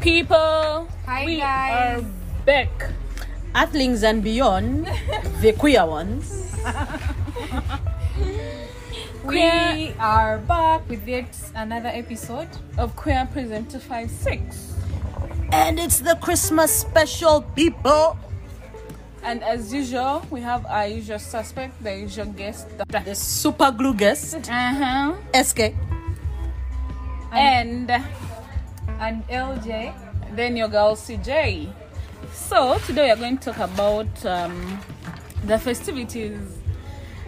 people. Hi we guys. are back. Earthlings and beyond, the queer ones. We are back with yet another episode Of Queerprism 256. And it's the Christmas special, people. And as usual, we have our usual suspect, the usual guest. The super glue guest, Uh-huh. SK. And and LJ. then your girl CJ. So today we are going to talk about the festivities.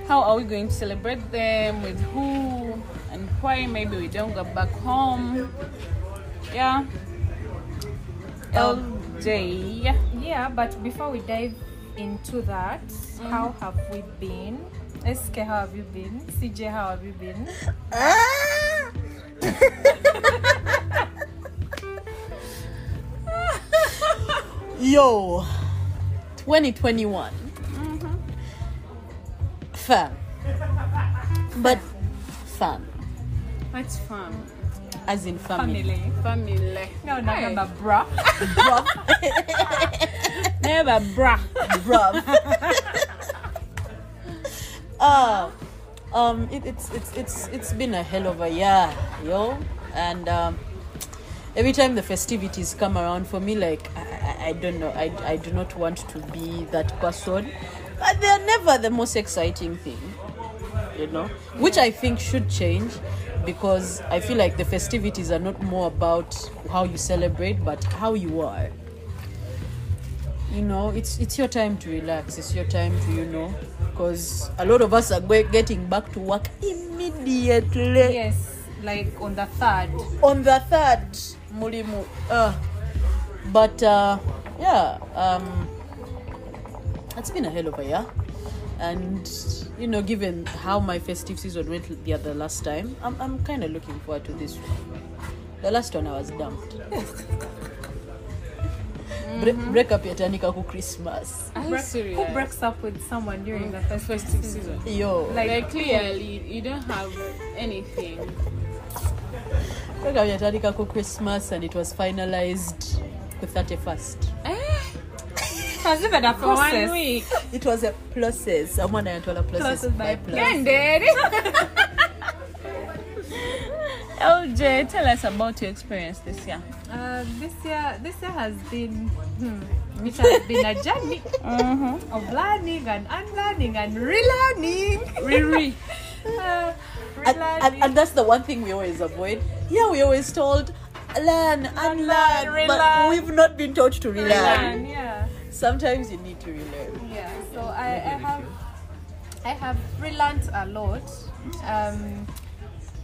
How are we going to celebrate them? With who and why? Maybe we don't go back home. Yeah. LJ. Yeah, but before we dive into that, how have we been? SK, how have you been? CJ, how have you been? Yo, 2021. Fun. But fun. What's fun? As in family. Family. No, Hey. never, bruh. Bruv. Never, bruh. Bruv. It's been a hell of a year, yo. And every time the festivities come around, for me, like I don't know, I do not want to be that person. But they're never the most exciting thing, you know, which I think should change, because I feel like the festivities are not more about how you celebrate, but how you are. You know, it's your time to relax. It's your time to, you know, because a lot of us are getting back to work immediately. Yes, like on the 3rd. On the 3rd, mulimu. It's been a hell of a year. And, you know, given how my festive season went the last time, I'm kind of looking forward to this one. The last one I was dumped. Break up yatanika ku Christmas. Are you serious? Who breaks up with someone during the festive season? Yo. Like clearly, you don't have anything. Break up yatanika ku Christmas, and it was finalized the 31st. It was even a For 1 process. week. It was a process. I'm on a process Process by by process. Ended. LJ, tell us about your experience this year. This year has been it has been a journey of learning and unlearning and relearning. Riri. Relearning. And that's the one thing we always avoid. Yeah, we always told learn, unlearn, but relearn. we've not been taught to relearn. Relearn, yeah. Sometimes you need to relearn. Yeah, so I have relearned a lot.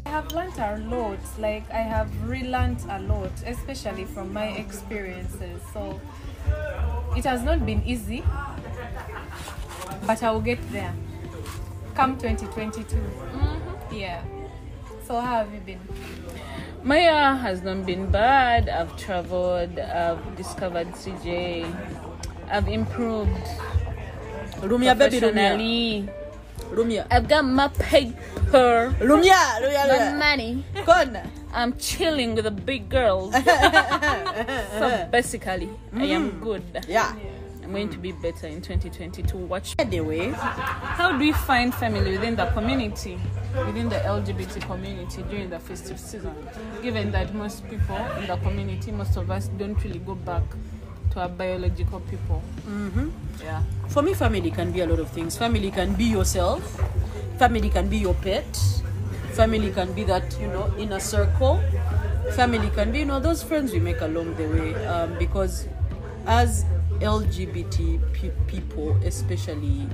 I have learned a lot. Like I have relearned a lot, especially from my experiences. So it has not been easy, but I will get there. Come 2022. Yeah. So how have you been? My year has not been bad. I've traveled. I've discovered CJ. I've improved Rumia, baby, Rumia. professionally. Rumia. I've got my paper, Rumia, my Rumia. money. Kona. I'm chilling with the big girls. So basically, I am good. Yeah. I'm going to be better in 2022. Watch. Anyway, How do we find family within the community, within the LGBT community during the festive season? Given that most people in the community, most of us don't really go back to our biological people. Yeah. for me, family can be a lot of things. Family can be yourself. Family can be your pet. Family can be that, you know, inner circle. Family can be, you know, those friends we make along the way. Because as LGBT people, especially,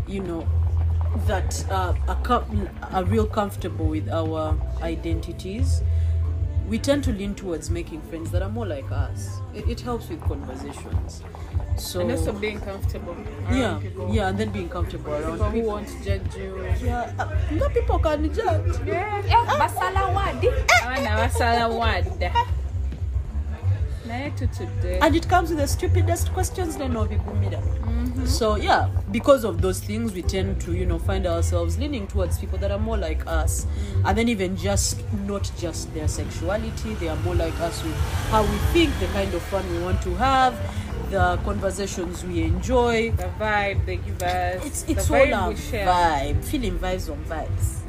you know, that are real comfortable with our identities, we tend to lean towards making friends that are more like us. It helps with conversations. So And also being comfortable around people. yeah, and then being comfortable around People who people. won't judge you. Yeah, no people can judge. Basala wadi. Awana wasala wad. today. And it comes with the stupidest questions. So yeah, because of those things, we tend to find ourselves leaning towards people that are more like us, and then even not just their sexuality, they are more like us with how we think, the kind of fun we want to have, the conversations we enjoy, the vibe they give us. It's the all vibe our we share. vibe, feeling vibes on vibes.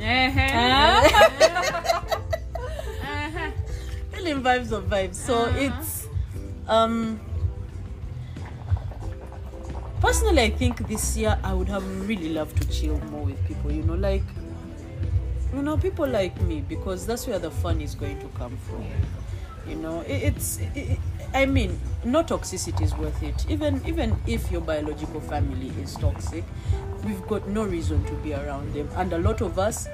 Feeling vibes on vibes. So it's personally, I think this year I would have really loved to chill more with people, people like me, because that's where the fun is going to come from. I mean, no toxicity is worth it. Even if your biological family is toxic, we've got no reason to be around them. And a lot of us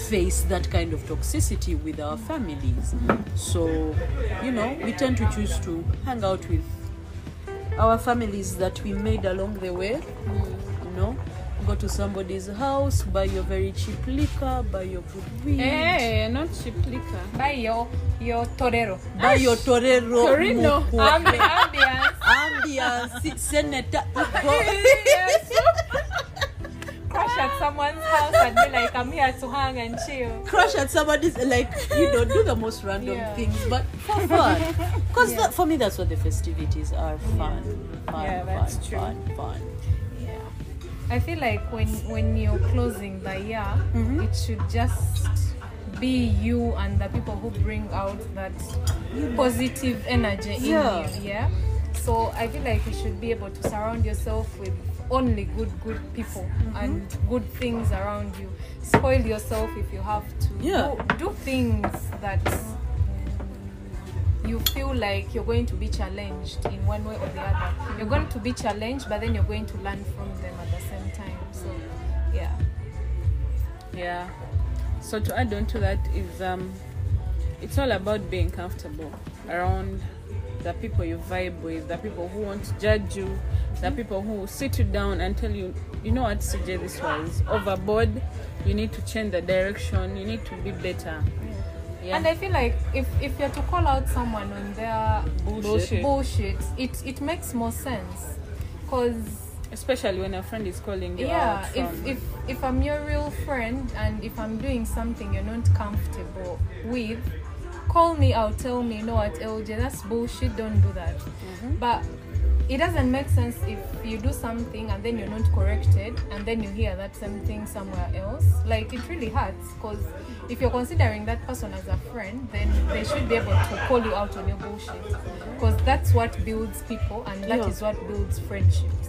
face that kind of toxicity with our families. So, we tend to choose to hang out with our families that we made along the way. Go to somebody's house, buy your very cheap liquor, buy your good weed. Hey, not cheap liquor. Buy your torero. Buy your torero. Torino. Ambiance. Senator. Crash at someone's house and be like, I'm here to hang and chill. Crash at somebody's, do the most random things, but for fun. Because for me, that's what the festivities are. Fun. That's true. Fun. I feel like when you're closing the year, it should just be you and the people who bring out that positive energy in you. Yeah. So I feel like you should be able to surround yourself with only good people and good things around you. Spoil yourself if you have to. Do things that you feel like you're going to be challenged in one way or the other. You're going to be challenged, but then you're going to learn from them at the same time. So, yeah. So to add on to that is, it's all about being comfortable around the people you vibe with, the people who won't judge you, the people who sit you down and tell you, you know what, CJ, this was overboard. You need to change the direction. You need to be better. Yeah. And I feel like if you're to call out someone on their bullshit, it makes more sense, because especially when a friend is calling you out from... if I'm your real friend and if I'm doing something you're not comfortable with, call me out, tell me, you know what, LJ, that's bullshit, don't do that. But it doesn't make sense if you do something and then you're not corrected and then you hear that same thing somewhere else. Like, it really hurts, because if you're considering that person as a friend, then they should be able to call you out on your bullshit, because that's what builds people and that is what builds friendships.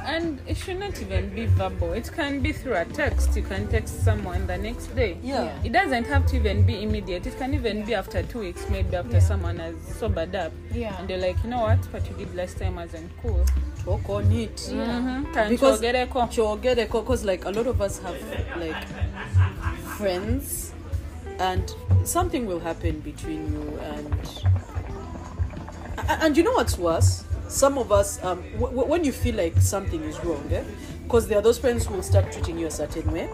And it should not even be verbal. It can be through a text. You can text someone the next day. It doesn't have to even be immediate. It can even be after 2 weeks, maybe after someone has sobered up. And they're like, you know what you did last time wasn't cool. Talk on it. Because like a lot of us have like friends, and something will happen between you and you know what's worse? Some of us, when you feel like something is wrong, because there are those friends who will start treating you a certain way,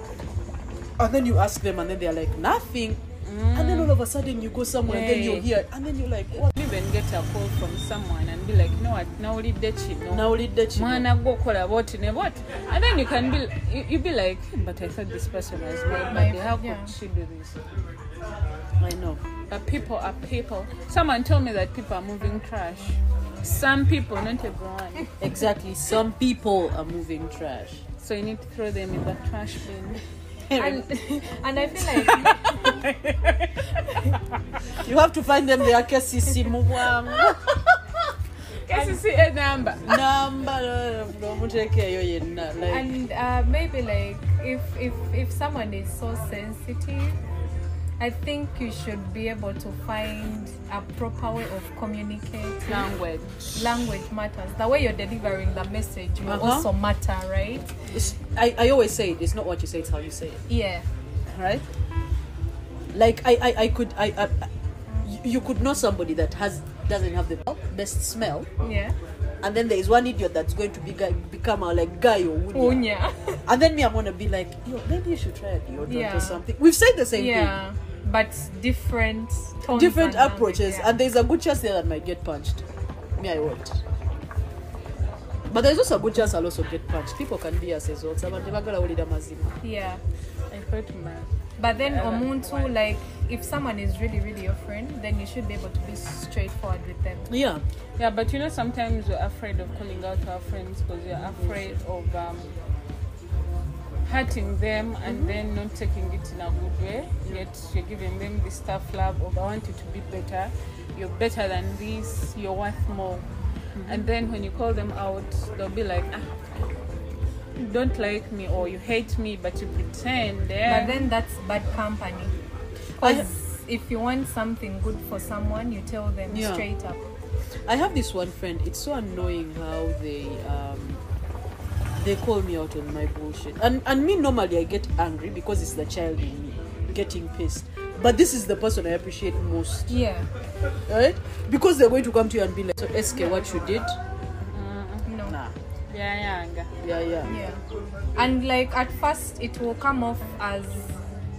and then you ask them and then they're like, nothing. And then all of a sudden you go somewhere and then you hear, and then you're like, what? You even get a call from someone and be like, you know what, now lead that shit. And then you can be, you be like, but I thought this person was my buddy. How could she do this? I know. But people are people. Someone told me that people are moving trash. Some people, not everyone. Exactly. Some people are moving trash. So you need to throw them in the trash bin. And I feel like you have to find them their KCC KCC number. And maybe like if someone is so sensitive, I think you should be able to find a proper way of communicating. Language matters. The way you're delivering the message will also matter, right? I always say it's not what you say, it's how you say it. Yeah. Right? Like you could know somebody that doesn't have the best smell. Yeah. And then there is one idiot that's going to become a like guy or Unya. And then I'm gonna be like, yo, maybe you should try a deodorant or something. We've said the same thing. but different tones different and approaches, yeah. and there's a good chance there that might get punched. Me, I won't. But there's also a good chance I'll also get punched. People can be as well. Yeah. I thought man. But then omuntu, like, if someone is really, really your friend, then you should be able to be straightforward with them. Yeah. Yeah, but you know, sometimes we're afraid of calling out our friends because we're afraid of hurting them and then not taking it in a good way. Yet you're giving them this tough love of, I want you to be better. You're better than this. You're worth more. And then when you call them out, they'll be like, you don't like me or you hate me, but you pretend. Yeah. But then that's bad company. Because if you want something good for someone, you tell them straight up. I have this one friend. It's so annoying how they call me out on my bullshit. And me, normally I get angry because it's the child in me getting pissed. But this is the person I appreciate most. Yeah. Right? Because they're going to come to you and be like, so SK, what you did? No. Nah. Yeah. Yeah. And like at first it will come off as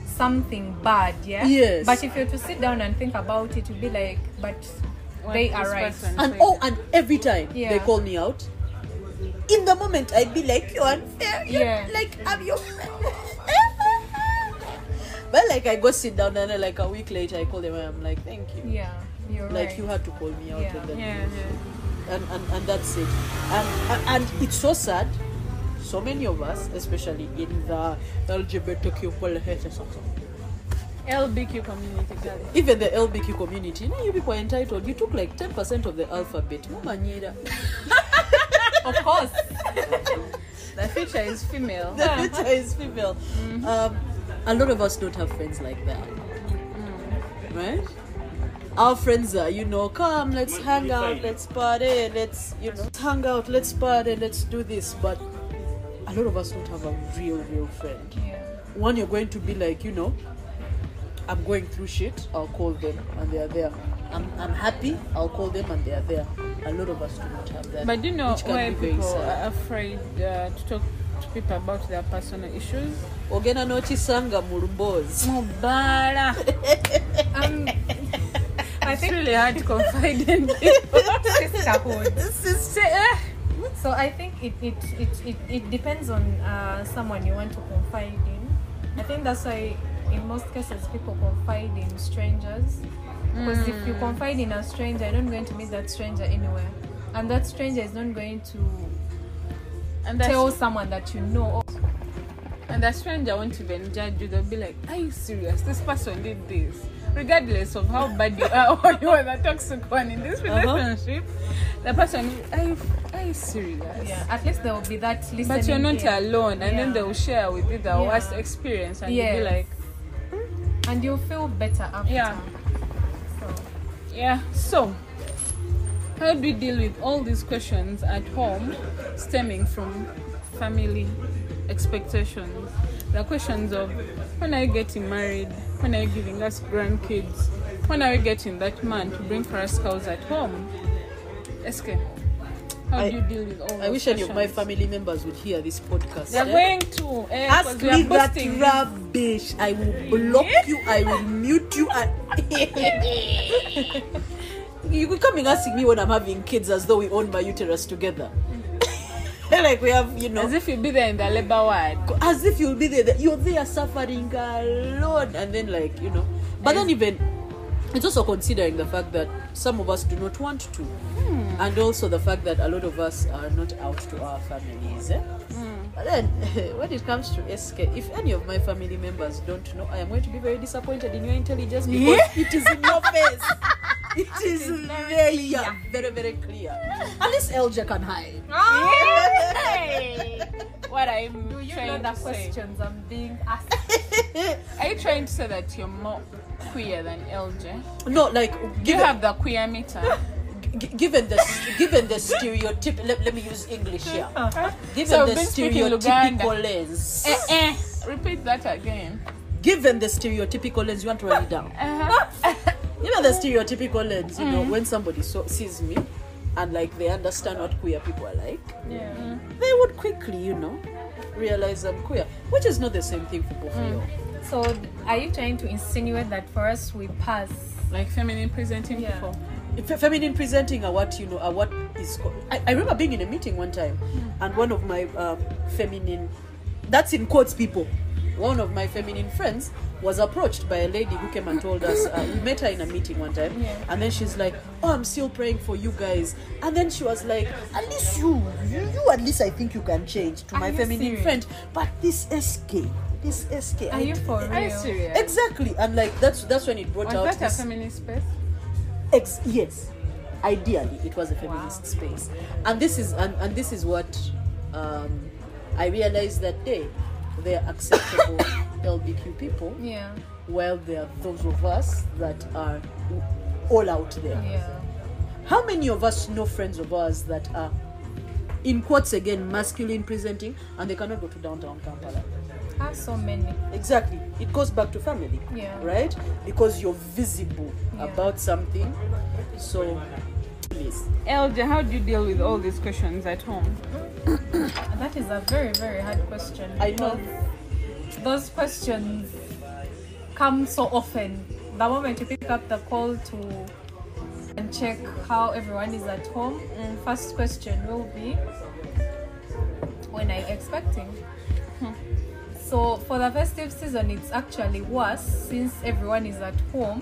something bad, yeah? Yes. But if you're to sit down and think about it, you'll be like, but they are right. And every time they call me out, in the moment I'd be like, you're unfair. Yeah. Like, I'm your friend. But like I go sit down and then like a week later I call them and I'm like, thank you. Yeah, you're like right. you had to call me out on that. Yeah. And that's it. And it's so sad. So many of us, especially in the LGBTQ LBQ community, guys. even the LBQ community, you know, you people are entitled. You took like 10% of the alphabet. Of course. The future is female. The future is female. A lot of us don't have friends like that. Right? Our friends are, come, let's hang out, let's party, let's hang out, let's party, let's do this. But a lot of us don't have a real friend. Yeah. One, you're going to be like, I'm going through shit, I'll call them and they're there. I'm happy, I'll call them and they're there. A lot of us do not have that. But do you know which can why be very people sad. are afraid to talk to people about their personal issues? Ogena nochisanga mulumbozi. Mubara. I It's think really hard to confide in people. sisterhood. So I think it depends on someone you want to confide in. I think that's why in most cases people confide in strangers. Because if you confide in a stranger, you're not going to meet that stranger anywhere. And that stranger is not going to tell someone that you know. And the stranger won't even judge you. They'll be like, are you serious? This person did this. Regardless of how bad you are or you are the toxic one in this relationship, the person is, are you serious? Yeah, at least there will be that listening. But you're not ear. alone. And then Yeah. they will share with you the worst experience. And you'll be Yes. like, And you'll feel better after. Yeah. So, yeah. So, how do we deal with all these questions at home stemming from family expectations? The questions of, when are you getting married? When are you giving us grandkids? When are we getting that man to bring for us cows at home? SK, how do you deal with all those I wish any of my questions? family members would hear this podcast. They're going to. Ask we are me that boasting. rubbish. I will block you. I will mute you. You could come and ask me when I'm having kids as though we own my uterus together. Like we have, As if you'll be there in the labor ward. as if you'll be there. You're there suffering alone, and then But then even it's also considering the fact that some of us do not want to, and also the fact that a lot of us are not out to our families. But then when it comes to SK, if any of my family members don't know, I am going to be very disappointed in your intelligence because it is in your face. It is very, very, very clear. At least Elja can hide. Hey! What I'm do you know trying the to say. questions I'm being asked? Are you trying to say that you're more queer than LJ? No, like Do you have the queer meter? given the stereotype. Let me use English here. Given So the been speaking stereotypical Luganda. lens. Repeat that again. Given the stereotypical lens, you want to write it down. Given the stereotypical lens, when somebody sees me and like they understand what queer people are like, they would quickly, realize I'm queer, which is not the same thing for both of you. So are you trying to insinuate that for us we pass? Like feminine presenting Yeah. people. Feminine presenting are what are what is. I remember being in a meeting one time, and one of my feminine, that's in quotes, people. One of my feminine friends was approached by a lady who came and told us, we met her in a meeting one time, and then she's like, oh, I'm still praying for you guys. And then she was like, at least you at least I think you can change, to my feminine serious? friend. But this SK. Are you for real? Are you serious? Exactly. And like that's when it brought Was out that this, a feminist space? yes, ideally it was a feminist space, and this is what I realized that day. They are acceptable LBQ people, Yeah. while there are those of us that are all out there. Yeah. How many of us know friends of ours that are, in quotes again, masculine presenting, and they cannot go to downtown Kampala? I have so many. Exactly. It goes back to family, Yeah. right? Because you're visible Yeah. about something. So, please. LJ, how do you deal with all these questions at home? That is a very, very hard question. I know. because Those questions come so often. The moment you pick up the call to and check how everyone is at home, first question will be, when are you expecting? So for the festive season, it's actually worse since everyone is at home.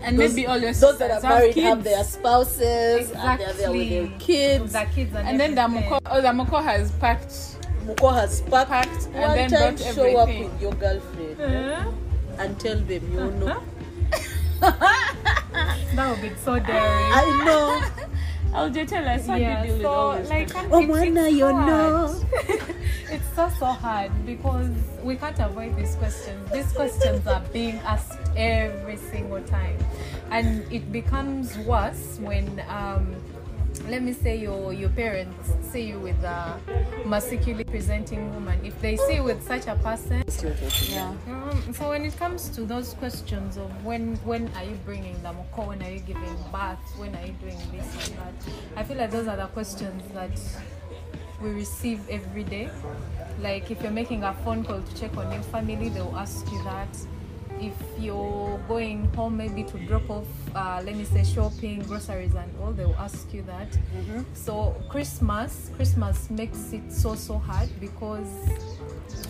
And maybe all your those that sisters are married kids. have their spouses and they're there with their kids. The kids And then the everything. Moko has packed. Muko has packed And one then time. brought Show up everything. with your girlfriend Huh? and tell them, you know. That would be so daring. I know. LJ, tell us how do you deal with all so this? like Oh, Mwana, you know. it's so hard because we can't avoid these questions. These questions are being asked every single time, and it becomes worse when let me say your parents see you with a masculinely presenting woman. If they see you with such a person, Yeah. so when it comes to those questions of when are you bringing the moko, when are you giving birth, when are you doing this and that, I feel like those are the questions that we receive every day. Like if you're making a phone call to check on your family, they'll ask you that. If you're going home maybe to drop off let me say shopping, groceries and all, they'll ask you that. So Christmas makes it so hard because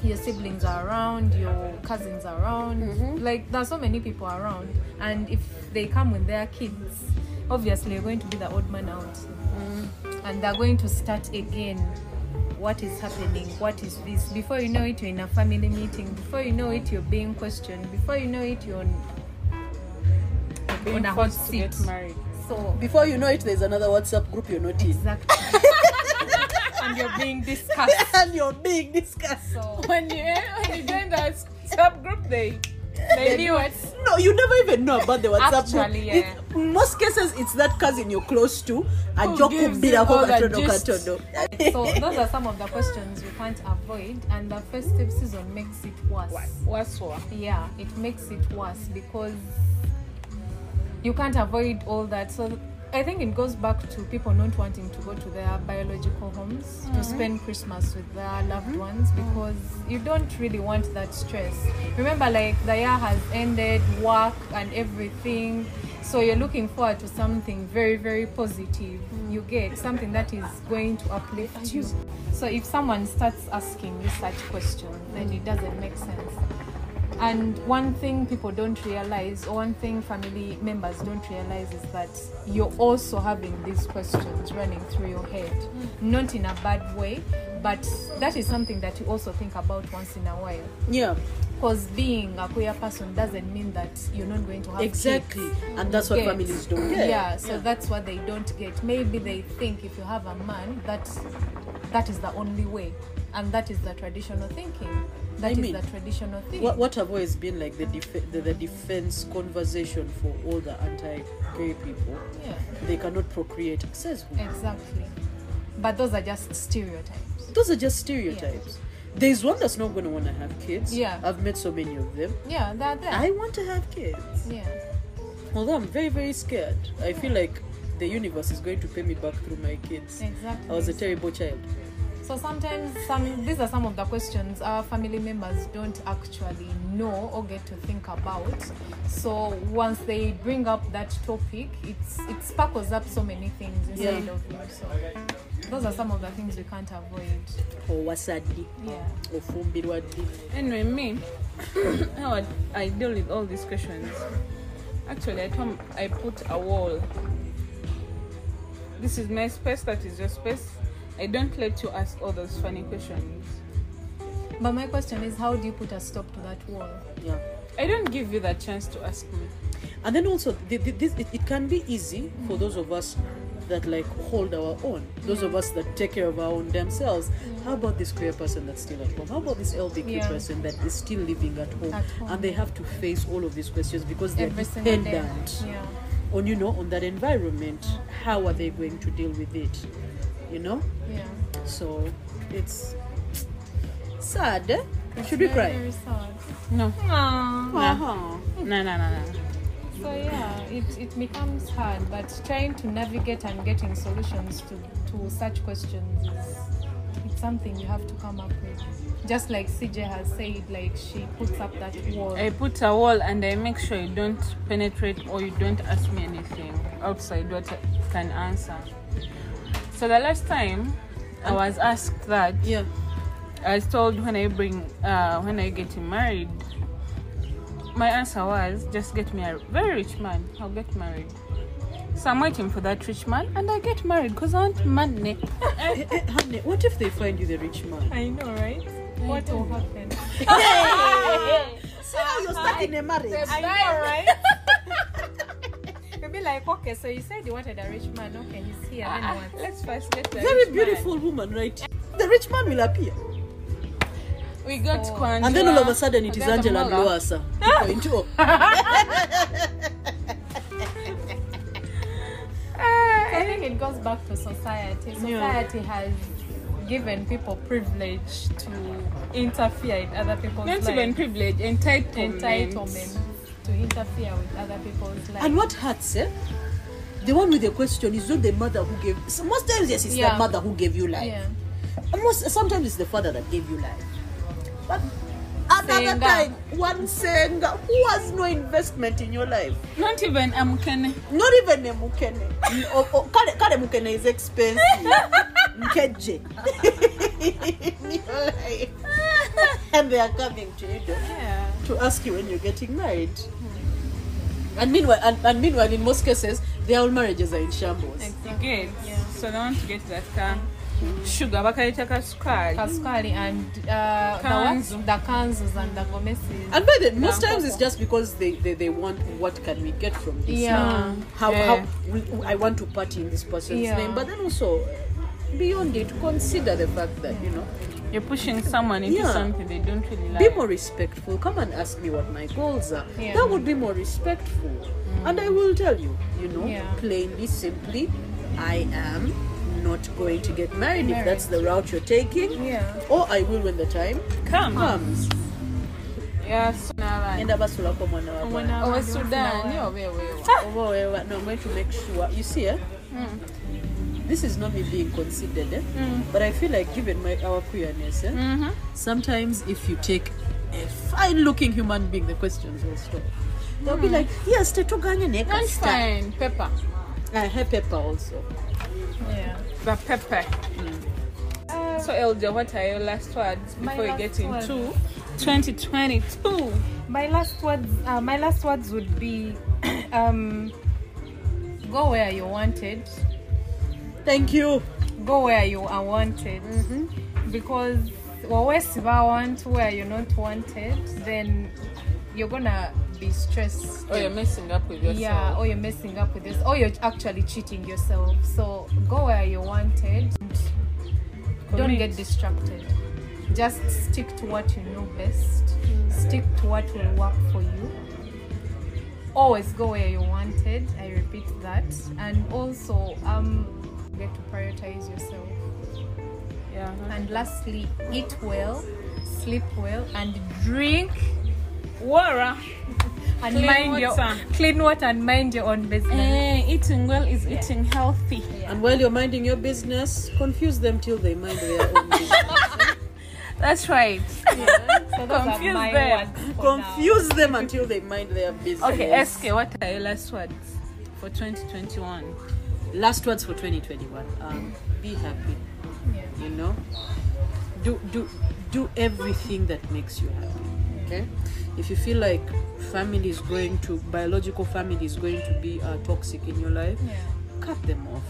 your siblings are around, your cousins are around, like there's so many people around, and if they come with their kids, obviously you're going to be the odd man out, and they're going to start again. What is happening? What is this? Before you know it, you're in a family meeting. Before you know it, you're being questioned. Before you know it, you're on a hot Forced to seat. get married. So Before you know it, there's another WhatsApp group you're not in. exactly, and you're being discussed. And you're being discussed. So When you join that subgroup, they knew it. No, you never even know about the WhatsApp Actually, group. yeah. In most cases, it's that cousin you're close to. And Who gives you all the gist? So those are some of the questions we can't avoid, and the festive season makes it worse. What's what? Yeah, it makes it worse because you can't avoid all that. So I think it goes back to people not wanting to go to their biological homes to spend Christmas with their loved ones because you don't really want that stress. Remember, like the year has ended, work and everything, so you're looking forward to something very, very positive. You get something that is going to uplift you. So if someone starts asking you such questions, then it doesn't make sense. And one thing people don't realize, or one thing family members don't realize, is that you're also having these questions running through your head. Not in a bad way, but that is something that you also think about once in a while. Yeah, Because being a queer person doesn't mean that you're not going to have exactly. kids. And that's what Get. families don't get. Yeah, so that's what they don't get. Maybe they think if you have a man, that is the only way. And that is the traditional thinking. That is the traditional thing. What have always been like the defense conversation for all the anti-gay people? Yeah. They cannot procreate. Says who? Exactly. But those are just stereotypes. Those are just stereotypes. There's one that's not going to want to have kids. Yeah. I've met so many of them. Yeah, they're there. I want to have kids. Yeah. Although I'm very, very scared. I feel like the universe is going to pay me back through my kids. Exactly. I was a terrible child. So sometimes these are some of the questions our family members don't actually know or get to think about. So once they bring up that topic, it sparkles up so many things inside of you. So those are some of the things we can't avoid. Anyway, me, how I deal with all these questions. Actually, I put a wall. This is my space, that is your space. I don't let you ask all those funny questions. But my question is, how do you put a stop to that wall? Yeah. I don't give you that chance to ask me. And then also, it can be easy for those of us that like hold our own. Those of us that take care of our own themselves. How about this queer person that's still at home? How about this LBQ person that is still living at home? And they have to face all of these questions because they're dependent on, on that environment. How are they going to deal with it? Yeah. So it's sad. Should we cry? Very sad. No. Aww. No. So yeah, it becomes hard, but trying to navigate and getting solutions to such questions it's something you have to come up with. Just like CJ has said, like she puts up that wall. I put a wall and I make sure you don't penetrate or you don't ask me anything outside what I can answer. So the last time I was asked that, I was told when I get married, my answer was, just get me a very rich man, I'll get married. So I'm waiting for that rich man and I get married because I want money. Honey, what if they find you the rich man? I know, right? What will happen? See how you're stuck in a marriage. I know, right? You'll be like, okay, so you said you wanted a rich man. Okay, he's here. Let's first get the very rich beautiful man. Woman, right? The rich man will appear. We got Kwanjua, and then all of a sudden it is Angela and Loasa. I think it goes back to society. Society has given people privilege to interfere in other people's lives. Not even privilege, entitlement to interfere with other people's lives. And what hurts, the one with the question is not the mother who gave. So most times, yes, it's the mother who gave you life. Yeah. And sometimes it's the father that gave you life. But another time, one saying who has no investment in your life. Not even a mukene. Not even a mukene. Kale mukene is expensive. Mkeje. In your life. And they are coming to you to ask you when you're getting married. And meanwhile, in most cases, their own marriages are in shambles. Exactly. So they want to get that car. Sugar, bakaita kasukari and the kanzus and the gomeses. And by the most times it's just because they want, what can we get from this? How I want to party in this person's name. But then also beyond it, consider the fact that you're pushing someone into something they don't really like. Be more respectful. Come and ask me what my goals are. That would be more respectful. And I will tell you, plainly, simply, I am not going to get married if that's the route you're taking. Or I will when the time comes. Yes. No, I'm going to make sure. You see, this is not me being considered, but I feel like given our queerness, sometimes if you take a fine-looking human being, the questions will stop. They'll be like, yes, that's fine. Pepper. Her pepper also. The pepper. So Elja, what are your last words before you get into 2022? My last words would be go where you're wanted. Thank you. Go where you are wanted. Because where you're not wanted, then you're gonna be stressed. Or you're messing up with yourself. Or you're messing up with this. Or you're actually cheating yourself. So go where you're wanted. Don't get distracted. Just stick to what you know best. Stick to what will work for you. Always go where you're wanted. I repeat that. And also get to prioritize yourself. And lastly, eat well, sleep well, and drink water. and Clean mind your water. clean water and mind your own business. Eating well is eating healthy. And while you're minding your business, confuse them till they mind their own business. That's right. So those Confuse are my them. words for Confuse them until they mind their business. Okay, SK, what are your last words for 2021? Last words for 2021. Be happy. Yeah. You know, do everything that makes you happy. Okay. If you feel like biological family is going to be toxic in your life, Yeah. cut them off.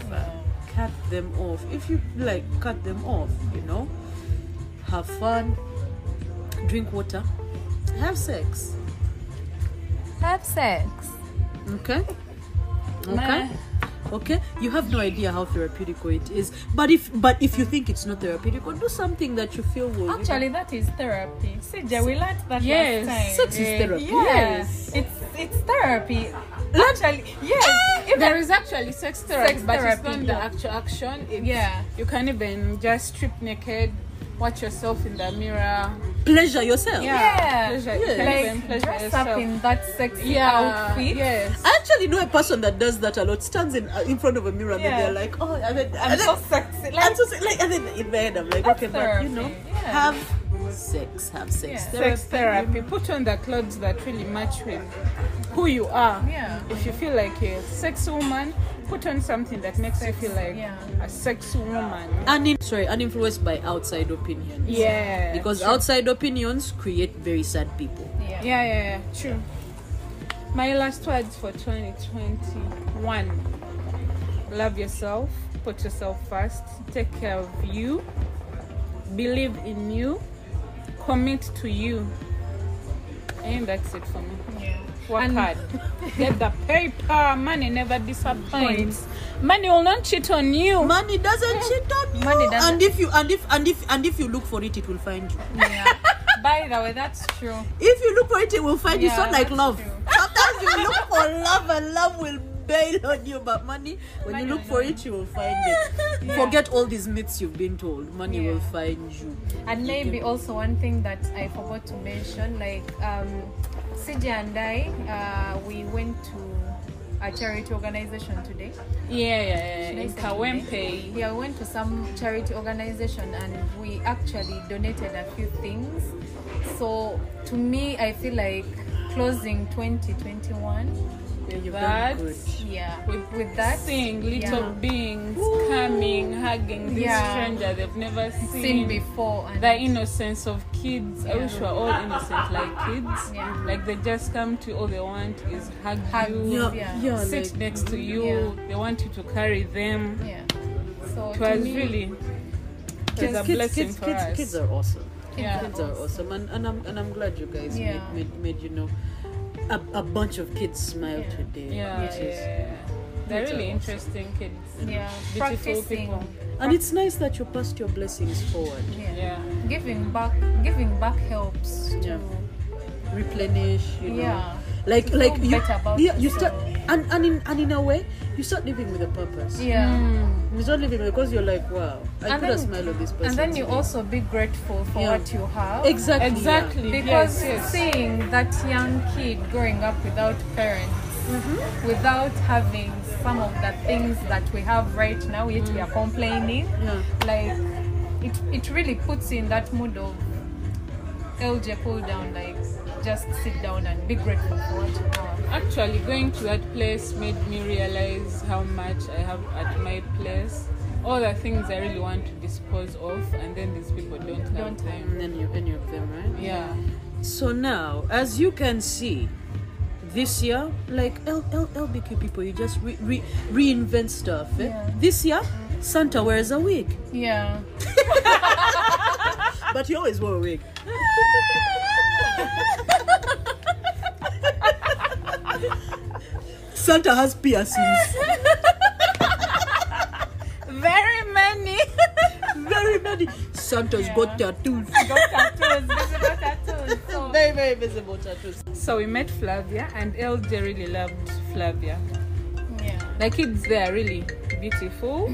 Cut them off. If you like, cut them off. You know, have fun, drink water, have sex. Have sex. Okay. Nah. Okay, you have no idea how therapeutical it is, but if you think it's not therapeutical, do something that you feel will. Actually, that is therapy. CJ, we learned that Yes. last time. Sex is therapy. Yeah, Yes. it's therapy. Actually, yes. Even There is actually sex therapy, Sex but it's therapy, not the yeah. actual action. It's, Yeah. You can even just strip naked, watch yourself in the mirror. Pleasure yourself. Yeah. Pleasure, Yeah. you can even like pleasure dress yourself. up in that sexy Yeah, outfit. yes. I actually know a person that does that a lot. Stands in front of a mirror and then Yeah. they're like, oh, and then, I'm so sexy. I'm so like, and then in my head I'm like, That's okay, but you know, therapy. Yeah. have sex. Yeah. Sex therapy. Put on the clothes that really match with who you are. Yeah. If you feel like you're a sexy woman, put on something that makes you feel like yeah. a sexy woman. Uninfluenced by outside opinions. Yeah. Because true. outside opinions create very sad people. Yeah. True. My last words for 2021. Love yourself. Put yourself first. Take care of you. Believe in you. Commit to you. And that's it for me. Yeah. Work And- hard. Get the paper. Money never disappoints. Money will not cheat on you. Money doesn't cheat on you. Money doesn't- And if you look for it, it will find you. Yeah. By the way, that's true. If you look for it, it will find you. It's Yeah, not like that's love. true. Sometimes you look for love and love will bail on you, but money, when Money you look will for not. it, you will find it. Yeah. Forget all these myths you've been told. Money Yeah. will find you. And maybe also one thing that I forgot to mention, like CJ and I, we went to a charity organization today. Yeah. Should I In say Kawempe. Yeah, we went to some charity organization and we actually donated a few things. So to me, I feel like closing 2021. You've that. done good. Yeah, with that, Seeing little yeah. beings coming, hugging this Yeah. stranger they've never seen seen. before. And The innocence of kids. I Yeah. wish we were all innocent like kids. Yeah. Like they just come to all they want is hug Hug. you, Yeah. sit like, next to you. Yeah. They want you to carry them. yeah. So It to was me, really it was a blessing for us. kids are awesome. Yeah. Kids are awesome, and I'm glad you guys Yeah. made you know a bunch of kids smile Yeah. today. Yeah, which is- They're Kids are really awesome. interesting kids. yeah, Beautiful practicing. people. And it's nice that you passed your blessings forward. Yeah. Yeah. Giving back helps to Yeah. Replenish, you know. yeah. Like To like feel you, better about yeah, you start yourself. and in a way you start living with a purpose. Yeah. You start living because you're like, wow, I And put a then- smile on this person. And then you today. also be grateful for Yeah. what you have. exactly Exactly. Because yes. seeing that young kid growing up without parents, without having some of the things that we have right now, yet we are complaining, Yeah. like it really puts you in that mood of LJ, cool down, like just sit down and be grateful for what you have. Actually, going to that place made me realize how much I have at my place. All the things I really want to dispose of, and then these people don't have Don't time. Any of them, right? Yeah. So now, as you can see, this year, like LBQ people, you just reinvent stuff. Eh? Yeah. This year, Santa wears a wig, Yeah. but he always wore a wig. Santa has piercings, Very many. very many. Santa's got tattoos, Got tattoos, visible tattoos. So, very very visible tattoos. So we met Flavia, and LJ really loved Flavia. yeah. The kids there are really beautiful.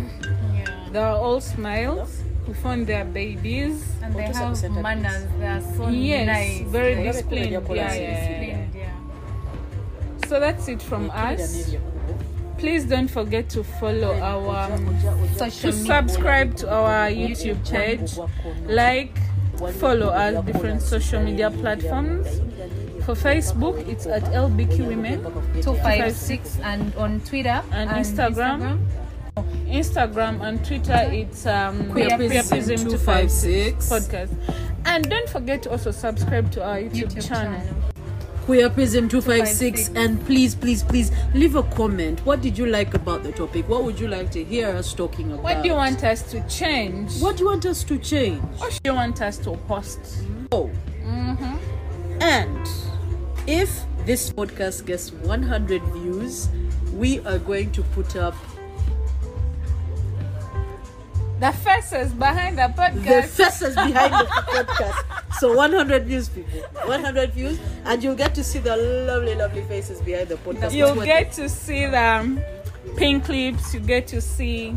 Yeah. They are all smiles. We found their babies. And they Photos have of the manners. They are so Yes, nice. very Like, disciplined. yeah, Yeah, yeah, yeah, yeah. Disciplined, yeah. So that's it from us. Please don't forget to follow our to subscribe to our YouTube page, like, follow us different social media platforms. For Facebook, it's at LBQ Women 256, and on Twitter and Instagram and Twitter, it's Queerprism 256 podcast. And don't forget to also subscribe to our YouTube channel. Queerprism 256, and please leave a comment. What did you like about the topic? What would you like to hear us talking about? What do you want us to change? What do you want us to change? What do you want us to post? Oh. And if this podcast gets 100 views, we are going to put up the faces behind the podcast. The faces behind the podcast. So 100 views, people. 100 views, and you'll get to see the lovely faces behind the podcast. You'll get to see the pink lips. You get to see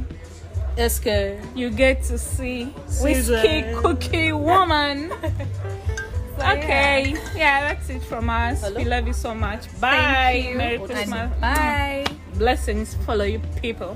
SK. You get to see Caesar. Whiskey Cookie Woman. Okay. Yeah, that's it from us. Hello? We love you so much. Bye. Thank you. Merry And Christmas. bye. Blessings follow you, people.